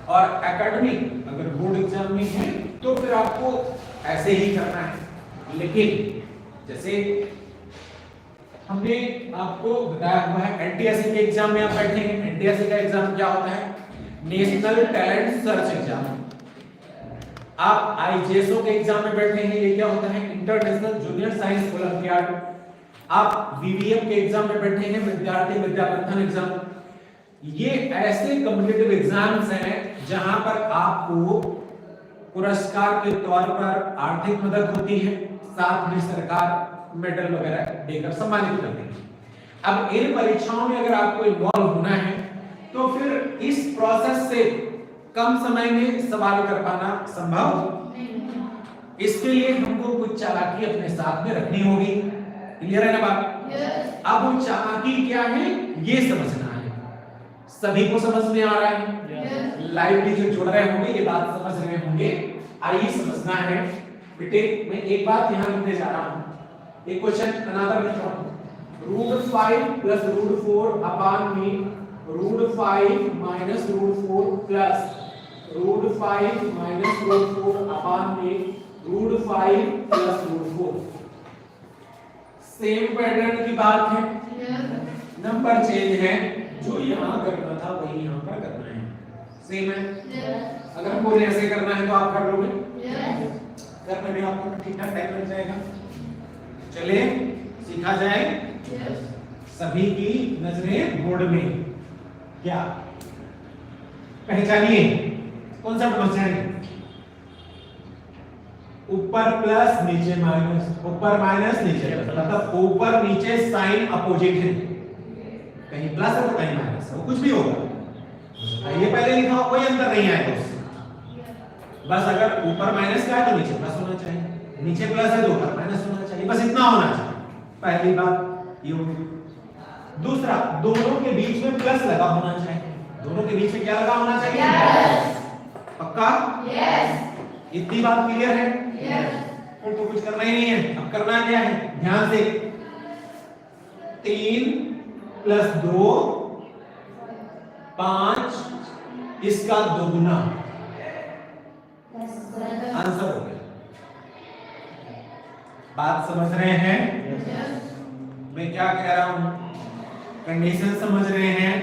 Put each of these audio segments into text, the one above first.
और एकेडमिक अगर board exam में है तो फिर आपको ऐसे ही करना है। लेकिन जैसे हमने आपको बताया हुआ है एनटीएससी के एग्जाम में आप बैठेंगे। एनटीएससी का एग्जाम क्या होता है? National talent search exam. आप आईजेएसओ के एग्जाम में बैठेंगे, ये क्या होता है? International junior science olympiad. आप वीवीएम के एग्जाम में बैठेंगे, विद्यार्थी विद्यापंथन एग्जाम। ये ऐसे कॉम्पिटिटिव एग्जाम्स हैं जहां पर आपको पुरस्कार के तौर पर आर्थिक मदद होती है, साथ में सरकार मेडल वगैरह देकर सम्मानित करती है। अब इन परीक्षाओं में अगर आपको इन्वॉल्व होना है तो फिर इस प्रोसेस से कम समय में सवाल कर पाना संभव नहीं। इसके लिए हमको कुछ चालाकी अपने साथ में रखनी होगी। क्लियर है ना बात? अब वो चालाकी क्या है ये समझना है। सभी को समझ में आ रहा है? लाइव भी जो जुड़ रहे होंगे ये बात समझ रहे होंगे। आइए समझना है बेटे। मैं एक बात यहां लिखने जा रहा हूं, एक क्वेश्चन अनदर लिख रहा हूं। √5 + √4 अपॉन में √5 - √4 प्लस √5 - √4 अपॉन में √5 + √4। सेम पैटर्न की बात है, नंबर चेंज है। जो यहां करना था वही यहां पर करना है। सेम है। अगर हमको ऐसे करना है तो आप कर लोगे? करने में आपको ठीक ठाक टाइम लग जाएगा। चलिए सीखा जाए। सभी की नजरें बोर्ड में। क्या पहचानिए? कौन सा पहचानिए? ऊपर प्लस नीचे माइनस, ऊपर माइनस नीचे प्लस, मतलब ऊपर नीचे साइन अपोजिट है। कहीं प्लस है तो कहीं माइनस है, वो कुछ भी होगा। ये पहले लिखा हो, कोई अंतर नहीं आएगा उससे। बस अगर ऊपर माइनस का है तो नीचे प्लस होना चाहिए, नीचे प्लस है तो ऊपर माइनस होना चाहिए, बस इतना होना चाहिए। पहली बात ये होगी। दूसरा, दोनों के बीच में प्लस लगा होना चाहिए। दोनों के बीच में क्या लगा होना चाहिए? पक्का? इतनी बात क्लियर है? फिर तो कुछ करना ही नहीं है। अब करना क्या है? ध्यान से 3 + 2 5, इसका दोगुना आंसर हो गया। बात समझ रहे हैं? मैं क्या कह रहा हूं? कंडीशन समझ रहे हैं?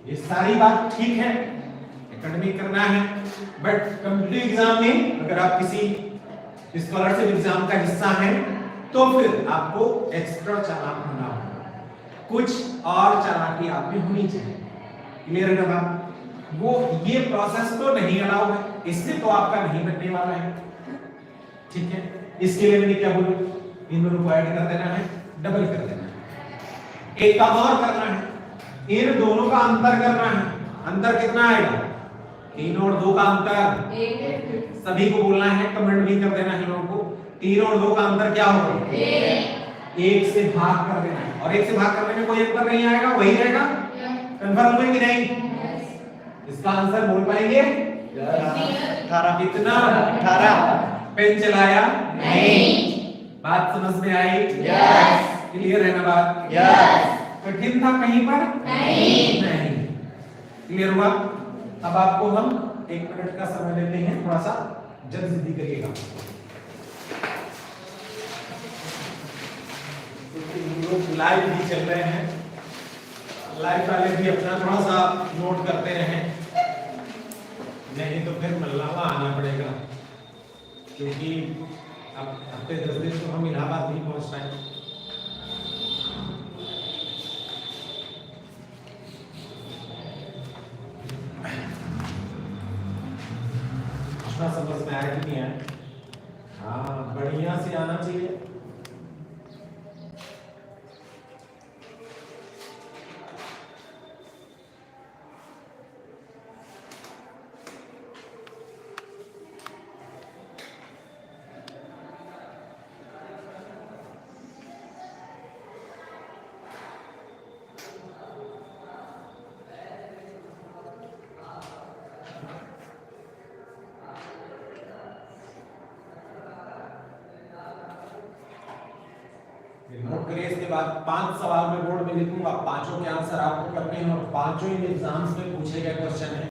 ये सारी बात ठीक है, एकेडमिक करना है। बट कॉम्पिटिटिव एग्जाम में अगर आप किसी स्कॉलरशिप एग्जाम का हिस्सा हैं तो फिर आपको एक्स्ट्रा चालाक होना होगा, कुछ और चालाकी आप में होनी चाहिए। क्लियर है ना? वो ये प्रोसेस तो नहीं अलाउ है, इससे तो आपका नहीं बनने वाला है। ठीक है, इसके लिए मैंने क्या बोला? इन दोनों को ऐड कर देना है, डबल कर देना है। एक काम और करना है, इन दोनों का अंतर करना है। अंतर कितना आएगा? 3 और 2 का अंतर 1। सभी को बोलना है, कमेंट भी कर देना है लोगों को। 3 और 2 का अंतर क्या होगा? 1 से भाग कर देना है। और 1 से भाग करने में कोई अंतर नहीं आएगा, वही रहेगा। कंफर्म है कि नहीं? इसका आंसर बोल पाएंगे? 18। कितना? 18। पेन चलाया? नहीं। बात समझ में आई? क्लियर है ना बात? कठिन था कहीं पर? नहीं। क्लियर हुआ? अब आपको हम 1 मिनट का समय लेते हैं, थोड़ा सा जल्दी करिएगा। लोग लाइव भी चल रहे हैं, लाइव वाले भी अपना थोड़ा सा नोट करते रहें, नहीं तो फिर मल्लावा आना पड़ेगा, क्योंकि अब हफ्ते 10 दिन तो हम इलाहाबाद नहीं पहुंच पाए। समझ में आया कि नहीं आया? हाँ, बढ़िया से आना चाहिए। नोट करिए। इसके बाद 5 सवाल मैं बोर्ड में लिखूंगा, पांचों के आंसर आपको करने हैं और पांचों ही एग्जाम्स में पूछे गए क्वेश्चन है।